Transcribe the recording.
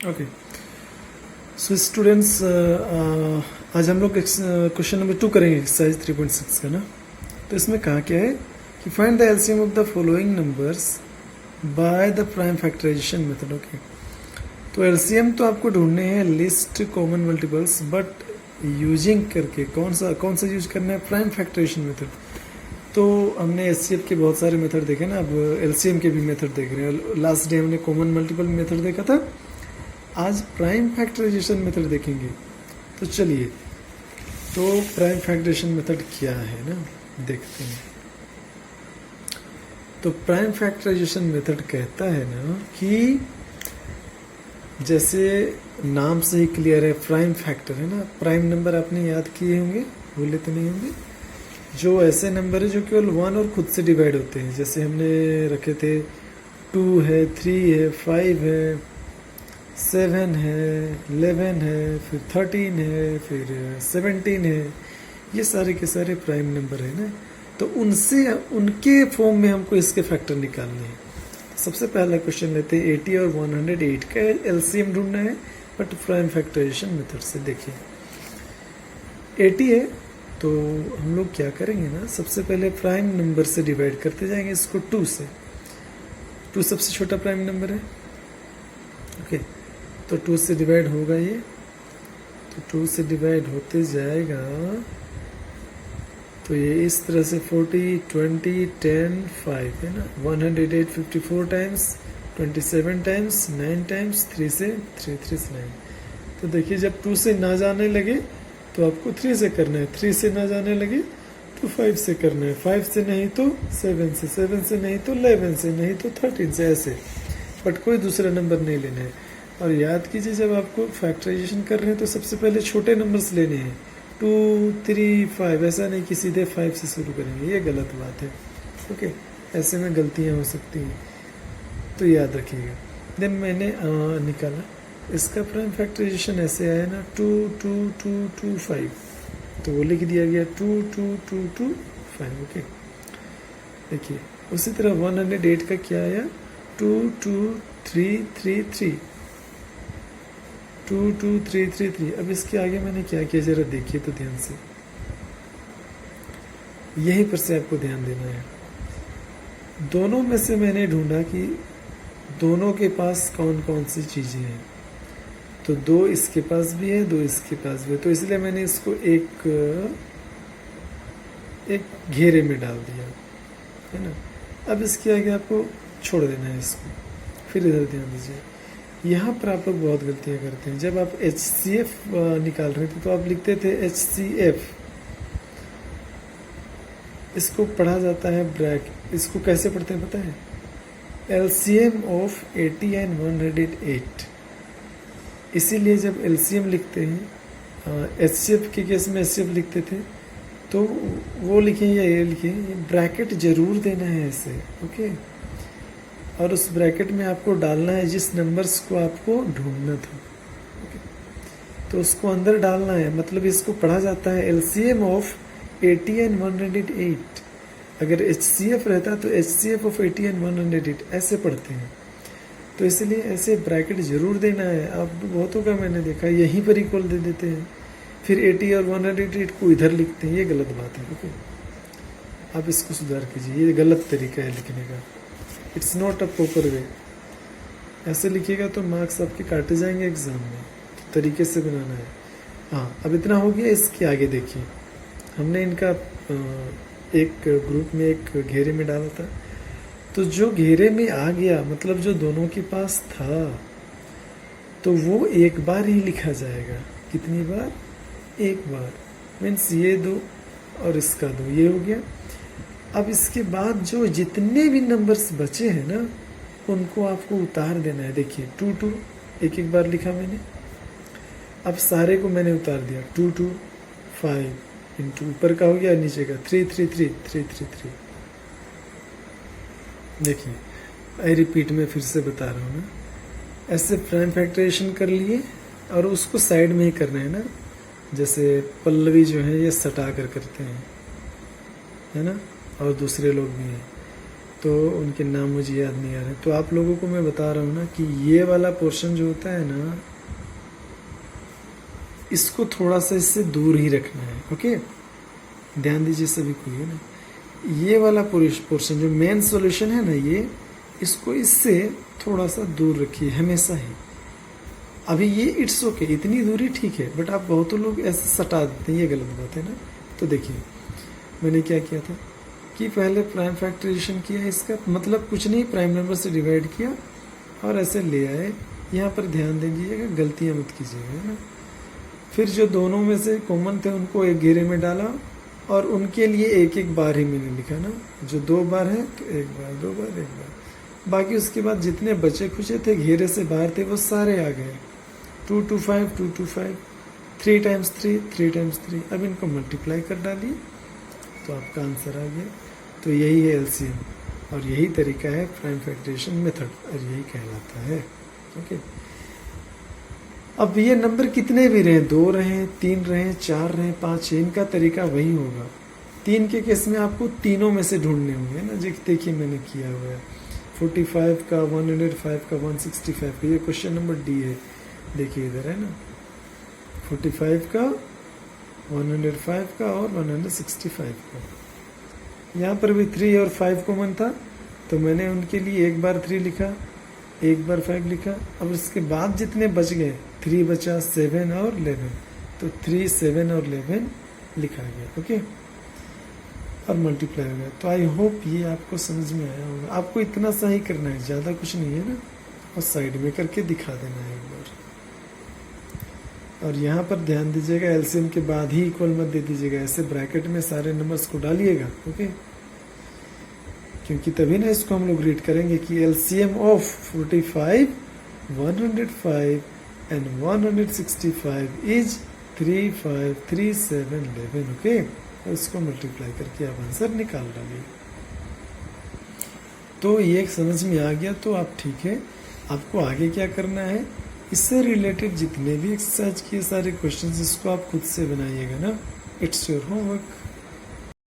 Okay so students आज हम लोग क्वेश्चन नंबर 2 करेंगे एक्सरसाइज 3.6 का ना। तो इसमें कहा क्या है कि find the LCM of the following numbers by the prime factorization method. Okay, तो एलसीएम तो आपको ढूंढने हैं list common multiples, but using करके कौन सा यूज करना है, प्राइम फैक्टराइजेशन मेथड। तो हमने एचसीएफ के बहुत सारे मेथड देखे ना, अब एलसीएम के भी मेथड देख रहे हैं। लास्ट डे हमने कॉमन मल्टीपल मेथड देखा था, आज प्राइम फैक्टराइजेशन मेथड देखेंगे। तो चलिए, तो प्राइम फैक्टराइजेशन मेथड क्या है ना, देखते हैं। तो प्राइम फैक्टराइजेशन मेथड कहता है ना कि जैसे नाम से ही क्लियर है, प्राइम फैक्टर है ना। प्राइम नंबर आपने याद किए होंगे, भूले तो नहीं होंगे, जो ऐसे नंबर है जो केवल 1 और खुद से डिवाइड होते हैं। जैसे हमने रखे थे 2 है, 3 है, 5 है, 7 है, 11 है, फिर 13 है, फिर 17 है। ये सारे के सारे प्राइम नंबर है ना। तो उनसे उनके फॉर्म में हमको इसके फैक्टर निकालने हैं। सबसे पहला क्वेश्चन लेते हैं 80 और 108 का एलसीएम ढूंढना है, बट प्राइम फैक्टराइजेशन मेथड से। देखिए 80 है तो हम लोग क्या करेंगे ना, सबसे पहले प्राइम नंबर से डिवाइड करते जाएंगे इसको 2 से। 2 सबसे छोटा प्राइम नंबर है। ओके, तो 2 से डिवाइड होगा ये, तो 2 से डिवाइड होते जाएगा तो ये इस तरह से 40, 20, 10, 5 है ना। 108 54 टाइम्स, 27 टाइम्स, 9 टाइम्स, 3 से 3 3 से 9। तो देखिए जब 2 से ना जाने लगे तो आपको 3 से करना है, 3 से ना जाने लगे तो 5 से करना है, 5 से नहीं तो 7 से, 7 से नहीं तो 11 से, नहीं तो 13 से, ऐसे। बट कोई दूसरा नंबर नहीं लेना है। और याद कीजिए जब आपको फैक्टराइजेशन कर रहे हैं तो सबसे पहले छोटे नंबर्स लेने हैं, 2, 3, 5। ऐसा नहीं कि सीधे 5 से शुरू करेंगे, ये गलत बात है। ओके, ऐसे में गलतियाँ हो सकती हैं, तो याद रखिएगा। देन मैंने निकाला इसका प्राइम फैक्टराइजेशन ऐसे आया ना, 2 2 2 2 5, तो वो लिख दिया गया 2 2 2 2 5। ओके, देखिए उसी तरह 108 का क्या आया, 2 2 3 3 3, 2 2 3 3 3। अब इसके आगे मैंने क्या किया जरा देखिए तो ध्यान से, यहीं पर से आपको ध्यान देना है। दोनों में से मैंने ढूंढा कि दोनों के पास कौन कौन सी चीजें हैं। तो 2 इसके पास भी है, 2 इसके पास भी है, तो इसलिए मैंने इसको एक घेरे में डाल दिया है ना। अब इसके आगे आपको छोड़ देना है इसको। फिर इधर ध्यान दीजिए, यहाँ पर आप लोग बहुत गलतियाँ करते हैं। जब आप HCF निकाल रहे थे तो आप लिखते थे HCF, इसको पढ़ा जाता है ब्रैक। इसको कैसे पढ़ते हैं पता है, LCM ऑफ 80 एंड 108। इसीलिए जब LCM लिखते हैं, HCF के केस में HCF लिखते थे, तो वो लिखें या ये लिखें, ब्रैकेट जरूर देना है ऐसे। ओके, और उस ब्रैकेट में आपको डालना है जिस नंबर्स को आपको ढूंढना था। ओके, तो उसको अंदर डालना है, मतलब इसको पढ़ा जाता है LCM ऑफ 80 एंड 108। अगर HCF रहता तो HCF ऑफ 80 एंड 108 ऐसे पढ़ते हैं। तो इसलिए ऐसे ब्रैकेट जरूर देना है। आप बहुतों का मैंने देखा यहीं पर इक्वल दे देते हैं, फिर 80 और 108 को इधर लिखते हैं, ये गलत बात है। ओके, आप इसको सुधार कीजिए, ये गलत तरीका है लिखने का। It's not a proper way. ऐसे लिखिएगा तो मार्क्स आपके काटे जाएंगे एग्जाम में। तो तरीके से बनाना है। हाँ, अब इतना हो गया। इसके आगे देखिए, हमने इनका एक ग्रुप में एक घेरे में डाला था, तो जो घेरे में आ गया मतलब जो दोनों के पास था, तो वो एक बार ही लिखा जाएगा। कितनी बार? एक बार। मीन्स ये 2 और इसका 2, ये हो गया। अब इसके बाद जो जितने भी नंबर्स बचे हैं ना, उनको आपको उतार देना है। देखिए 2 2 एक एक बार लिखा मैंने, अब सारे को मैंने उतार दिया। 2 2 5 इंटू ऊपर का हो गया, नीचे का 3 3 3 3 3 3। देखिए आई रिपीट में फिर से बता रहा हूँ ना, ऐसे प्राइम फैक्टराइजेशन कर लिए और उसको साइड में ही करना है ना। जैसे पल्लवी जो है ये सटा कर करते हैं, है ना, और दूसरे लोग भी हैं। तो उनके नाम मुझे याद नहीं आ रहे। तो आप लोगों को मैं बता रहा हूँ ना कि ये वाला पोर्शन जो होता है ना, इसको थोड़ा सा इससे दूर ही रखना है। ओके, ध्यान दीजिए सभी को, ये ना ये वाला पोर्शन जो मेन सॉल्यूशन है ना, ये इसको इससे थोड़ा सा दूर रखिए हमेशा ही। अभी ये इट्स ओके, इतनी दूरी ठीक है, बट आप बहुत लोग ऐसे सटा देते हैं, ये गलत बात है ना। तो देखिए मैंने क्या किया था कि पहले प्राइम फैक्टराइजेशन किया, इसका मतलब कुछ नहीं, प्राइम नंबर से डिवाइड किया और ऐसे ले आए। यहाँ पर ध्यान दीजिएगा, गलतियाँ मत कीजिएगा, है ना। फिर जो दोनों में से कॉमन थे उनको एक घेरे में डाला और उनके लिए एक एक बार ही मैंने लिखा ना, जो 2 बार है तो 1 बार, 2 बार, 1 बार, बाकी उसके बाद जितने बचे खुचे थे घेरे से बाहर थे वो सारे आ गए। 2 2 5 2 2 5, 3 टाइम्स 3 3 टाइम्स 3। अब इनको मल्टीप्लाई कर डालिए तो आपका आंसर आ गया। तो यही है एलसीएम और यही तरीका है प्राइम फैक्टराइजेशन मेथड और यही कहलाता है। ओके, अब ये नंबर कितने भी रहे, 2 रहे, 3 रहे, 4 रहे, 5, इनका तरीका वही होगा। 3 के केस में आपको तीनों में से ढूंढने होंगे ना, जो देखिए मैंने किया हुआ है। 45 का, 105 का, 165 का, ये क्वेश्चन नंबर डी है, देखिए इधर है ना, 45 का, 105 का और 165 का। यहाँ पर भी 3 और 5 कॉमन था, तो मैंने उनके लिए एक बार 3 लिखा, एक बार 5 लिखा। अब इसके बाद जितने बच गए, 3 बचा, 7 और 11, तो 3, 7 और 11 लिखा गया। ओके, और मल्टीप्लाई हो गया। तो आई होप ये आपको समझ में आया होगा। आपको इतना सा ही करना है, ज़्यादा कुछ नहीं है ना, और साइड में करके दिखा देना है एक बार। और यहाँ पर ध्यान दीजिएगा, एलसीएम के बाद ही इक्वल मत दे दीजिएगा, ऐसे ब्रैकेट में सारे नंबर्स को डालिएगा। ओके, क्योंकि तभी ना इसको हम लोग रीड करेंगे कि LCM of 45, 105 and 165 is 3, 5, 3, 7, 11। Okay, और इसको मल्टीप्लाई करके आप आंसर निकाल डालिए। तो ये समझ में आ गया तो आप ठीक है। आपको आगे क्या करना है, इससे रिलेटेड जितने भी एक्सरसाइज किए सारे क्वेश्चंस, इसको आप खुद से बनाइएगा ना। It's your homework.